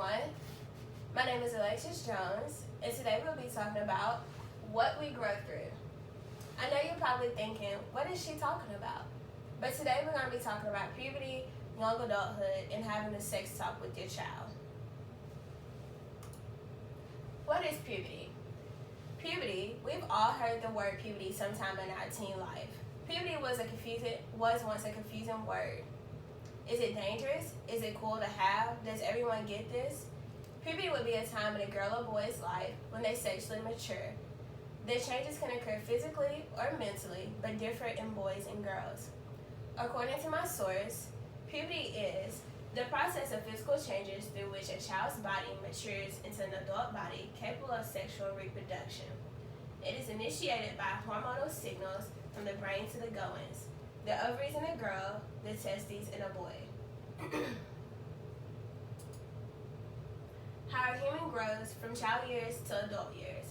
everyone. My name is Alexis Jones, and today we'll be talking about what we grow through. I know you're probably thinking, what is she talking about? But today we're going to be talking about puberty, young adulthood, and having a sex talk with your child. What is puberty? Puberty, we've all heard the word puberty sometime in our teen life. Puberty was once a confusing word. Is it dangerous? Is it cool to have? Does everyone get this? Puberty would be a time in a girl or boy's life when they sexually mature. The changes can occur physically or mentally, but differ in boys and girls. According to my source, puberty is the process of physical changes through which a child's body matures into an adult body capable of sexual reproduction. It is initiated by hormonal signals from the brain to the goings, the ovaries in a girl, the testes in a boy. How a human grows from child years to adult years.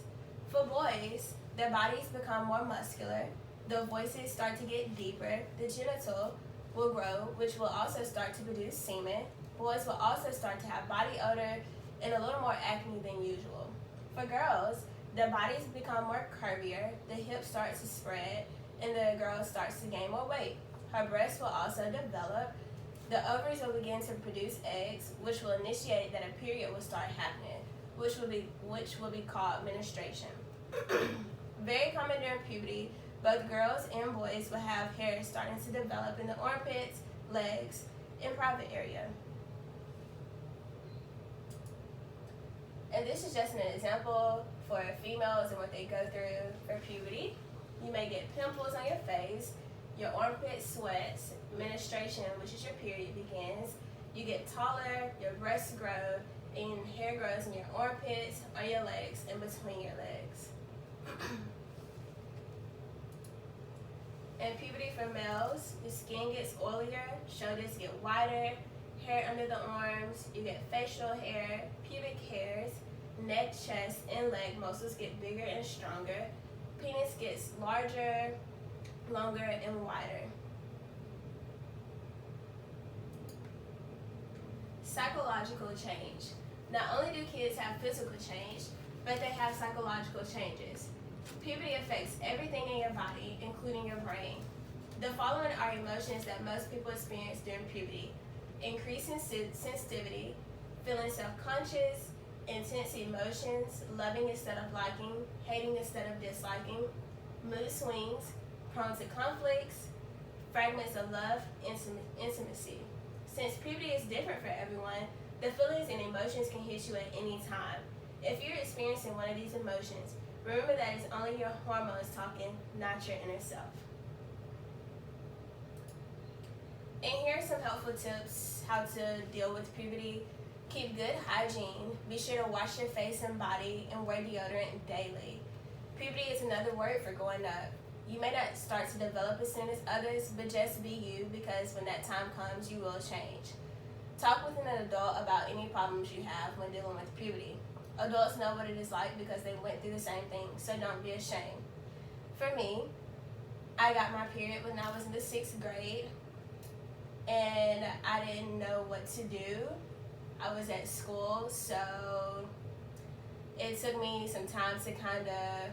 For boys, their bodies become more muscular, the voices start to get deeper, the genital will grow, which will also start to produce semen. Boys will also start to have body odor and a little more acne than usual. For girls, their bodies become more curvier, the hips start to spread, and the girl starts to gain more weight. Her breasts will also develop. The ovaries will begin to produce eggs, which will initiate that a period will start happening, which will be called menstruation. Very common during puberty, both girls and boys will have hair starting to develop in the armpits, legs, and private area. And this is just an example for females and what they go through for puberty. You may get pimples on your face, your armpit sweats, menstruation, which is your period, begins. You get taller, your breasts grow, and hair grows in your armpits, on your legs, and between your legs. In puberty for males, the skin gets oilier, shoulders get wider, hair under the arms, you get facial hair, pubic hairs, neck, chest, and leg muscles get bigger and stronger. Penis gets larger, longer, and wider. Psychological change. Not only do kids have physical change, but they have psychological changes. Puberty affects everything in your body, including your brain. The following are emotions that most people experience during puberty: increasing sensitivity, feeling self-conscious, intense emotions, loving instead of liking, hating instead of disliking, mood swings, prone to conflicts, fragments of love, intimacy. Since puberty is different for everyone, the feelings and emotions can hit you at any time. If you're experiencing one of these emotions, remember that it's only your hormones talking, not your inner self. And here are some helpful tips how to deal with puberty. Keep good hygiene. Be sure to wash your face and body and wear deodorant daily. Puberty is another word for growing up. You may not start to develop as soon as others, but just be you, because when that time comes, you will change. Talk with an adult about any problems you have when dealing with puberty. Adults know what it is like because they went through the same thing, so don't be ashamed. For me, I got my period when I was in the 6th grade, and I didn't know what to do. I was at school, so it took me some time to kind of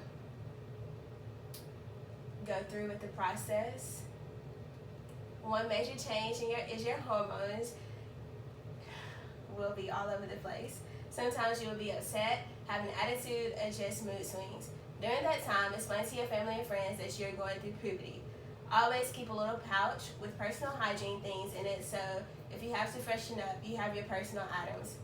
go through with the process. One major change is your hormones will be all over the place. Sometimes you will be upset, have an attitude, or just mood swings. During that time, explain to your family and friends that you're going through puberty. Always keep a little pouch with personal hygiene things in it, so if you have to freshen up, you have your personal items.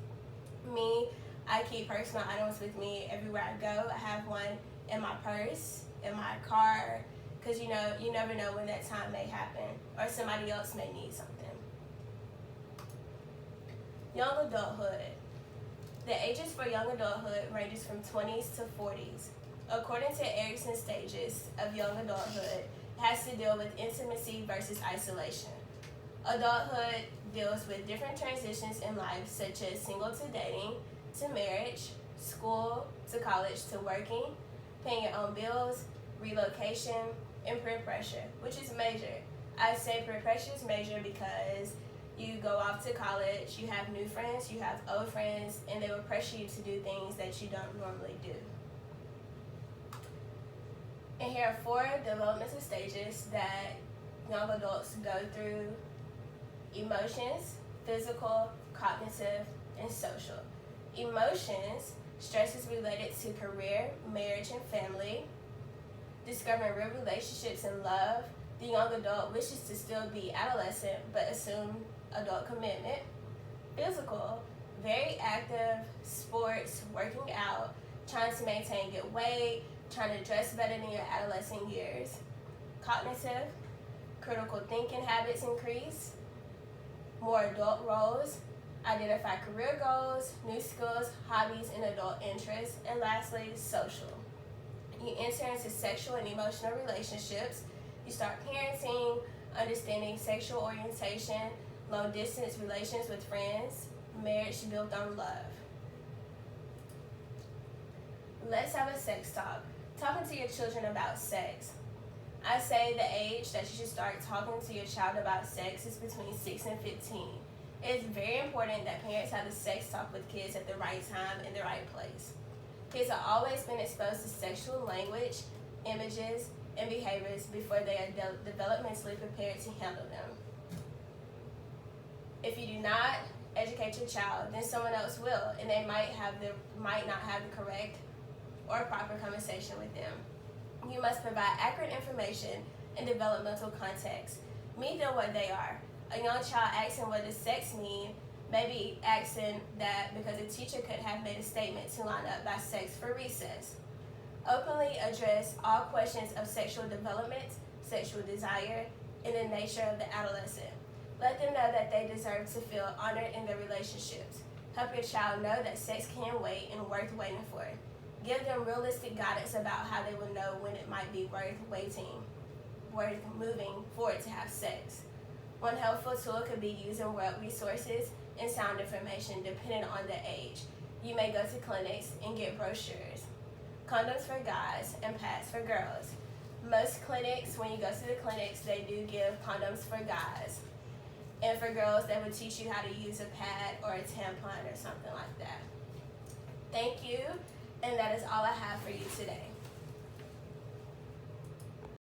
Me, I keep personal items with me everywhere I go. I have one in my purse, in my car, because you never know when that time may happen, or somebody else may need something. Young adulthood. The ages for young adulthood ranges from 20s to 40s. According to Erickson's stages of young adulthood, it has to deal with intimacy versus isolation. Adulthood deals with different transitions in life, such as single to dating, to marriage, school, to college, to working, paying your own bills, relocation, and peer pressure, which is major. I say peer pressure is major because You go off to college, you have new friends, you have old friends, and they will pressure you to do things that you don't normally do. And here are 4 developmental stages that young adults go through: emotions, physical, cognitive, and social. Emotions, stresses related to career, marriage, and family. Discovering real relationships and love. The young adult wishes to still be adolescent but assume adult commitment. Physical, very active, sports, working out, trying to maintain good weight, trying to dress better than your adolescent years. Cognitive, critical thinking habits increase. More adult roles, identify career goals, new skills, hobbies, and adult interests. And lastly, social. You enter into sexual and emotional relationships. You start parenting, understanding sexual orientation, long distance relations with friends, marriage built on love. Let's have a sex talk. Talking to your children about sex. I say the age that you should start talking to your child about sex is between 6 and 15. It's very important that parents have a sex talk with kids at the right time in the right place. Kids have always been exposed to sexual language, images, and behaviors before they are developmentally prepared to handle them. If you do not educate your child, then someone else will, and they might not have the correct or proper conversation with them. You must provide accurate information and developmental context. Meet them where they are. A young child asking what does sex mean, maybe asking that because a teacher could have made a statement to line up by sex for recess. Openly address all questions of sexual development, sexual desire, and the nature of the adolescent. Let them know that they deserve to feel honored in their relationships. Help your child know that sex can wait and worth waiting for. Give them realistic guidance about how they will know when it might be worth moving forward to have sex. One helpful tool could be using web resources and sound information depending on the age. You may go to clinics and get brochures. Condoms for guys and pads for girls. Most clinics, when you go to the clinics, they do give condoms for guys. And for girls, they would teach you how to use a pad or a tampon or something like that. Thank you, and that is all I have for you today.